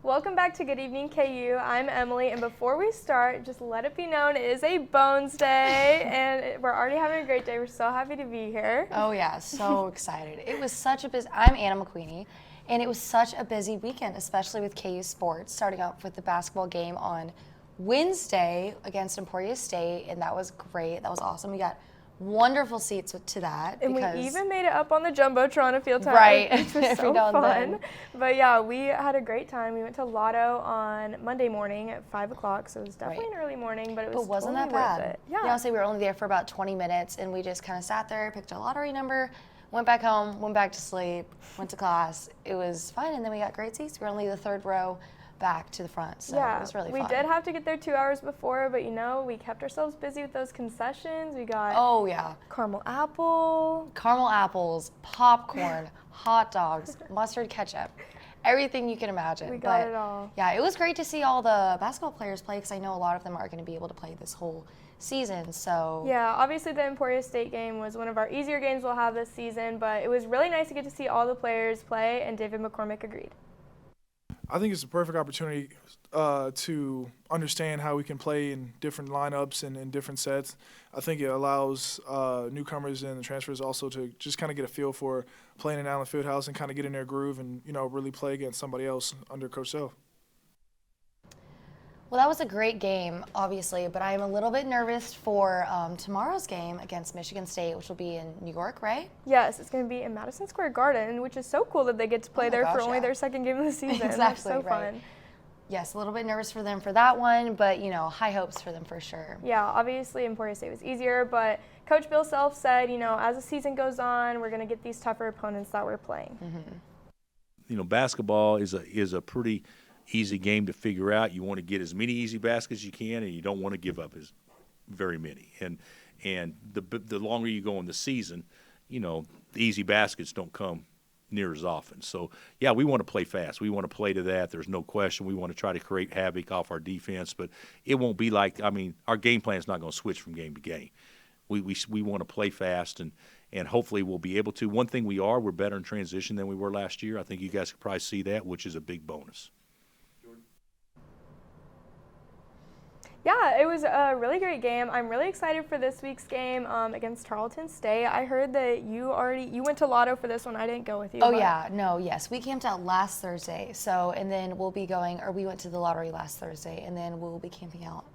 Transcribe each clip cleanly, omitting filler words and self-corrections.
Welcome back to Good Evening KU. I'm Emily, and before we start, just let it be known it is a Bones Day, and we're already having a great day. We're so happy to be here. Oh yeah, so excited. It was such a busy, I'm Anna McQueenie, and it was such a busy weekend, especially with KU sports, starting off with the basketball game on Wednesday against Emporia State, and that was great. That was awesome. We got wonderful seats to that. And we even made it up on the Jumbotron a field time. Right. Which was so fun. But yeah, we had a great time. We went to Lotto on Monday morning at 5 o'clock, so it was definitely an early morning, but it was wasn't totally that bad. worth it. Yeah. I would say we were only there for about 20 minutes, and we just kind of sat there, picked a lottery number, went back home, went back to sleep, went to class. It was fun, and then we got great seats. We were only the third row back to the front, so it was really fun. We did have to get there 2 hours before, but you know, we kept ourselves busy with those concessions. We got caramel apples, popcorn, hot dogs, mustard ketchup, everything you can imagine. We got it all. Yeah, it was great to see all the basketball players play because I know a lot of them are going to be able to play this whole season. So yeah, obviously the Emporia State game was one of our easier games we'll have this season, but it was really nice to get to see all the players play, and David McCormick agreed. I think it's a perfect opportunity to understand how we can play in different lineups and in different sets. I think it allows newcomers and the transfers also to just kind of get a feel for playing in Allen Fieldhouse and kind of get in their groove and, you know, really play against somebody else under Coach Self. Well, that was a great game, obviously, but I am a little bit nervous for tomorrow's game against Michigan State, which will be in New York, right? Yes, it's going to be in Madison Square Garden, which is so cool that they get to play there for only their second game of the season. Exactly, that's so fun. Yes, a little bit nervous for them for that one, but, you know, high hopes for them for sure. Yeah, obviously Emporia State was easier, but Coach Bill Self said, you know, as the season goes on, we're going to get these tougher opponents that we're playing. Mm-hmm. You know, basketball is a pretty easy game to figure out. You want to get as many easy baskets as you can, and you don't want to give up as very many. And the longer you go in the season, you know, the easy baskets don't come near as often. So, yeah, we want to play fast. We want to play to that. There's no question. We want to try to create havoc off our defense, but it won't be like, I mean, our game plan is not going to switch from game to game. We want to play fast, and hopefully we'll be able to. One thing we're better in transition than we were last year. I think you guys could probably see that, which is a big bonus. Yeah, it was a really great game. I'm really excited for this week's game against Tarleton State. I heard that you went to Lotto for this one. I didn't go with you. Oh yeah, yes. We camped out last Thursday, and then we went to the lottery last Thursday, and then we'll be camping out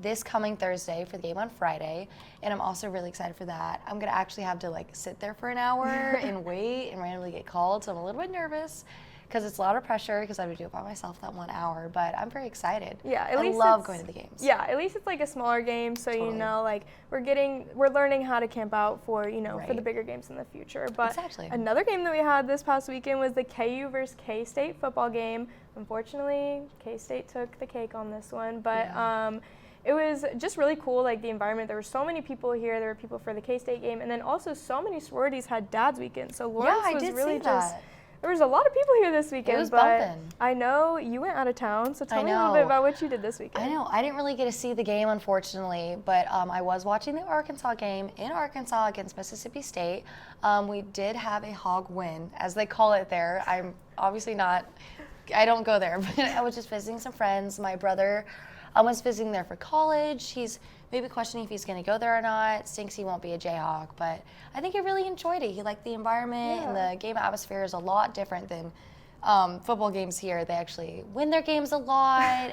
this coming Thursday for the game on Friday, and I'm also really excited for that. I'm gonna actually have to sit there for an hour and wait and randomly get called, so I'm a little bit nervous, because it's a lot of pressure because I have to do it by myself that 1 hour, but I'm very excited. Yeah, I love going to the games. Yeah, at least it's like a smaller game, so you know, we're learning how to camp out for, for the bigger games in the future. But another game that we had this past weekend was the KU versus K-State football game. Unfortunately, K-State took the cake on this one, but it was just really cool, the environment. There were so many people here. There were people for the K-State game, and then also so many sororities had Dad's Weekend. So Lawrence was really just. There was a lot of people here this weekend, it was bumping. I know you went out of town, so tell me a little bit about what you did this weekend. I know. I didn't really get to see the game, unfortunately, but I was watching the Arkansas game in Arkansas against Mississippi State. We did have a hog win, as they call it there. I'm obviously not, I don't go there, but I was just visiting some friends. My brother was visiting there for college. He's maybe questioning if he's going to go there or not. Thinks he won't be a Jayhawk, but I think he really enjoyed it. He liked the environment, and the game atmosphere is a lot different than football games here. They actually win their games a lot.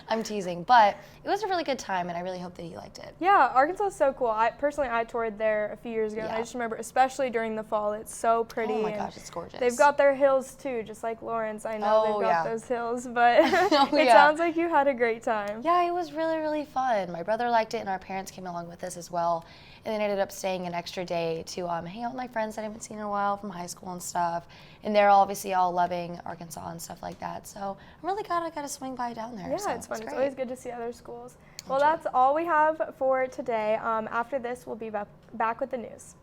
I'm teasing, but it was a really good time, and I really hope that he liked it. Yeah, Arkansas is so cool. I toured there a few years ago, and I just remember, especially during the fall, it's so pretty. Oh my gosh, it's gorgeous. They've got their hills too, just like Lawrence. I know they've got those hills, but it sounds like you had a great time. Yeah, it was really, really fun. My brother liked it, and our parents came along with us as well. And then I ended up staying an extra day to hang out with my friends that I haven't seen in a while from high school and stuff. And they're obviously all loving Arkansas and stuff like that. So I'm really glad I got to swing by down there. Yeah, so it's fun. It's always good to see other schools. Well, that's all we have for today. After this, we'll be back with the news.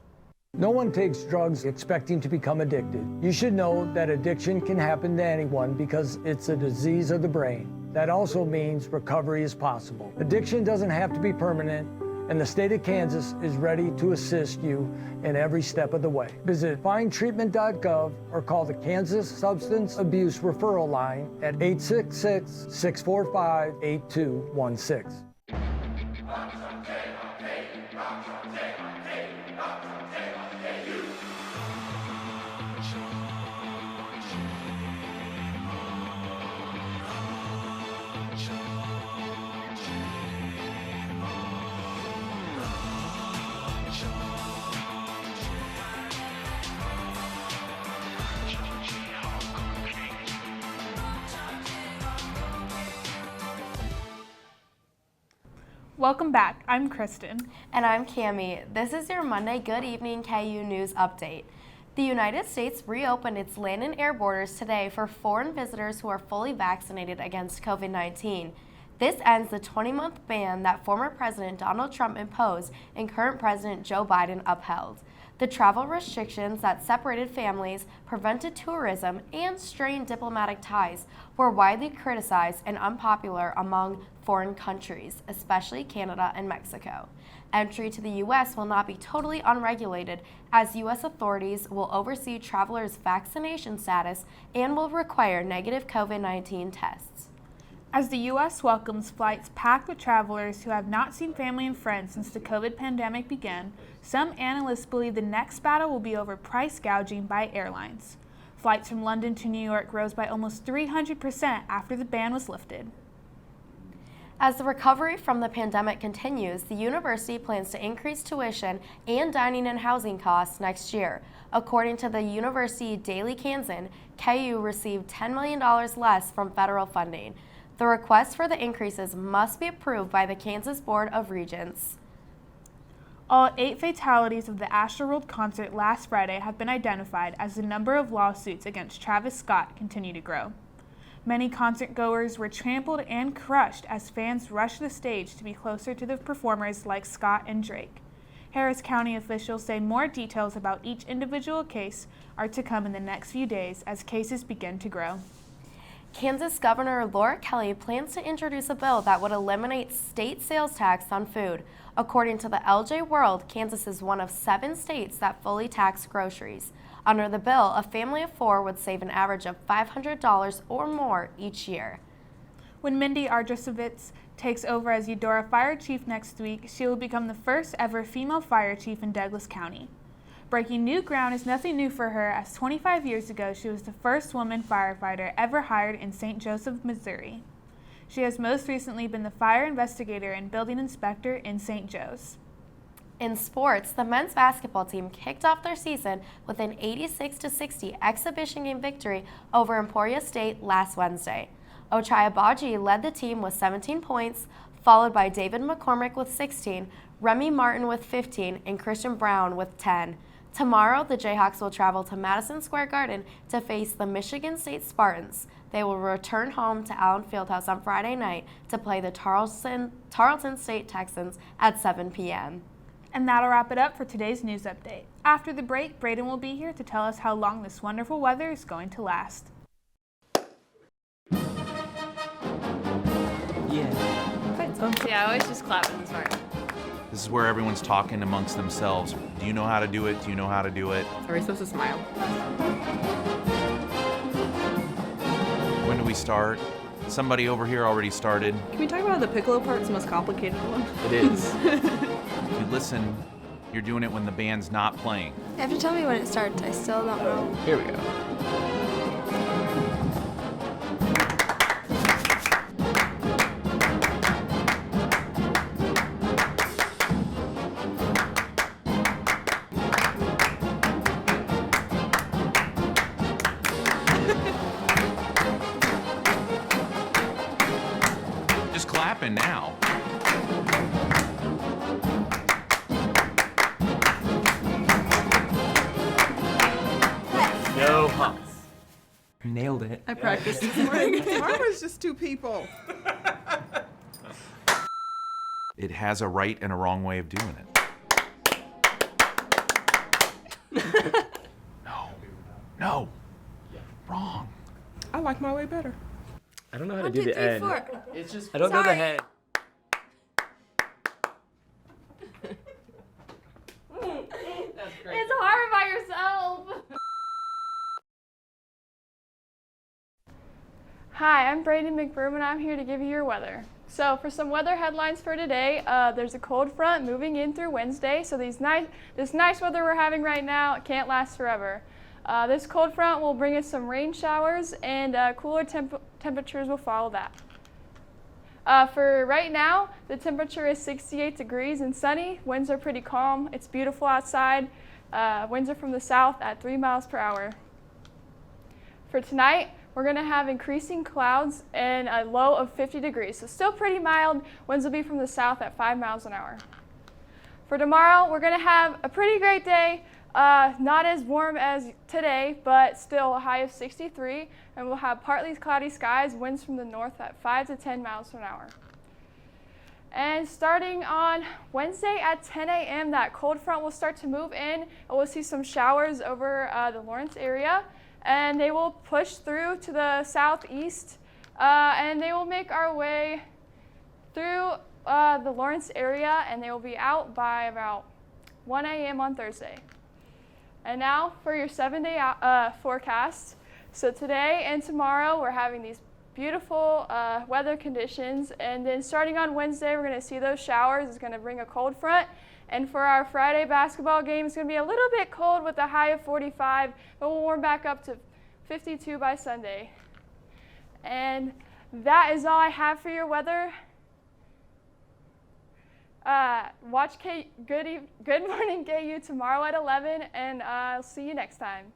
No one takes drugs expecting to become addicted. You should know that addiction can happen to anyone because it's a disease of the brain. That also means recovery is possible. Addiction doesn't have to be permanent. and the state of Kansas is ready to assist you in every step of the way. Visit findtreatment.gov or call the Kansas Substance Abuse Referral Line at 866-645-8216. Welcome back. I'm Kristen. And I'm Cami. This is your Monday Good Evening KU News Update. The United States reopened its land and air borders today for foreign visitors who are fully vaccinated against COVID-19. This ends the 20-month ban that former President Donald Trump imposed and current President Joe Biden upheld. The travel restrictions that separated families, prevented tourism, and strained diplomatic ties were widely criticized and unpopular among foreign countries, especially Canada and Mexico. Entry to the U.S. will not be totally unregulated, as U.S. authorities will oversee travelers' vaccination status and will require negative COVID-19 tests. As the U.S. welcomes flights packed with travelers who have not seen family and friends since the COVID pandemic began, some analysts believe the next battle will be over price gouging by airlines. Flights from London to New York rose by almost 300% after the ban was lifted. As the recovery from the pandemic continues, the university plans to increase tuition and dining and housing costs next year. According to the University Daily Kansan, KU received $10 million less from federal funding. The request for the increases must be approved by the Kansas Board of Regents. All 8 fatalities of the Astroworld concert last Friday have been identified as the number of lawsuits against Travis Scott continue to grow. Many concert goers were trampled and crushed as fans rushed the stage to be closer to the performers like Scott and Drake. Harris County officials say more details about each individual case are to come in the next few days as cases begin to grow. Kansas Governor Laura Kelly plans to introduce a bill that would eliminate state sales tax on food. According to the LJ World, Kansas is one of 7 states that fully tax groceries. Under the bill, a family of 4 would save an average of $500 or more each year. When Mindy Ardrosovitz takes over as Eudora Fire Chief next week, she will become the first ever female fire chief in Douglas County. Breaking new ground is nothing new for her, as 25 years ago she was the first woman firefighter ever hired in St. Joseph, Missouri. She has most recently been the fire investigator and building inspector in St. Joe's. In sports, the men's basketball team kicked off their season with an 86-60 exhibition game victory over Emporia State last Wednesday. Ochai Agbaji led the team with 17 points, followed by David McCormick with 16, Remy Martin with 15, and Christian Brown with 10. Tomorrow, the Jayhawks will travel to Madison Square Garden to face the Michigan State Spartans. They will return home to Allen Fieldhouse on Friday night to play the Tarleton State Texans at 7 p.m. And that'll wrap it up for today's news update. After the break, Braden will be here to tell us how long this wonderful weather is going to last. Yeah, I always just clap in this part. This is where everyone's talking amongst themselves. Do you know how to do it? Do you know how to do it? Are we supposed to smile? When do we start? Somebody over here already started. Can we talk about the piccolo part's the most complicated one? It is. If you listen, you're doing it when the band's not playing. You have to tell me when it starts. I still don't know. Here we go. Just clapping now. No humps. Nailed it. I practiced this morning. Mine was just 2 people. It has a right and a wrong way of doing it. No. Wrong. I like my way better. I don't know how to do the end. It's just I don't know the head. I'm Brayden McBroom, and I'm here to give you your weather. So for some weather headlines for today, there's a cold front moving in through Wednesday, so this nice weather we're having right now, it can't last forever. This cold front will bring us some rain showers, and cooler temperatures will follow that. For right now, the temperature is 68 degrees and sunny. Winds are pretty calm. It's beautiful outside. Winds are from the south at 3 miles per hour. For tonight, we're going to have increasing clouds and a low of 50 degrees. So still pretty mild. Winds will be from the south at 5 miles an hour. For tomorrow, we're going to have a pretty great day. Not as warm as today, but still a high of 63, and we'll have partly cloudy skies, winds from the north at 5 to 10 miles an hour. And starting on Wednesday at 10 a.m., that cold front will start to move in, and we'll see some showers over the Lawrence area, and they will push through to the southeast, and they will make our way through the Lawrence area, and they will be out by about 1 a.m. on Thursday. And now for your 7-day forecast. So today and tomorrow we're having these beautiful weather conditions, and then starting on Wednesday we're going to see those showers. It's going to bring a cold front, and for our Friday basketball game it's going to be a little bit cold with a high of 45, but we'll warm back up to 52 by Sunday. And that is all I have for your weather. Watch Good Morning KU tomorrow at 11, and I'll see you next time.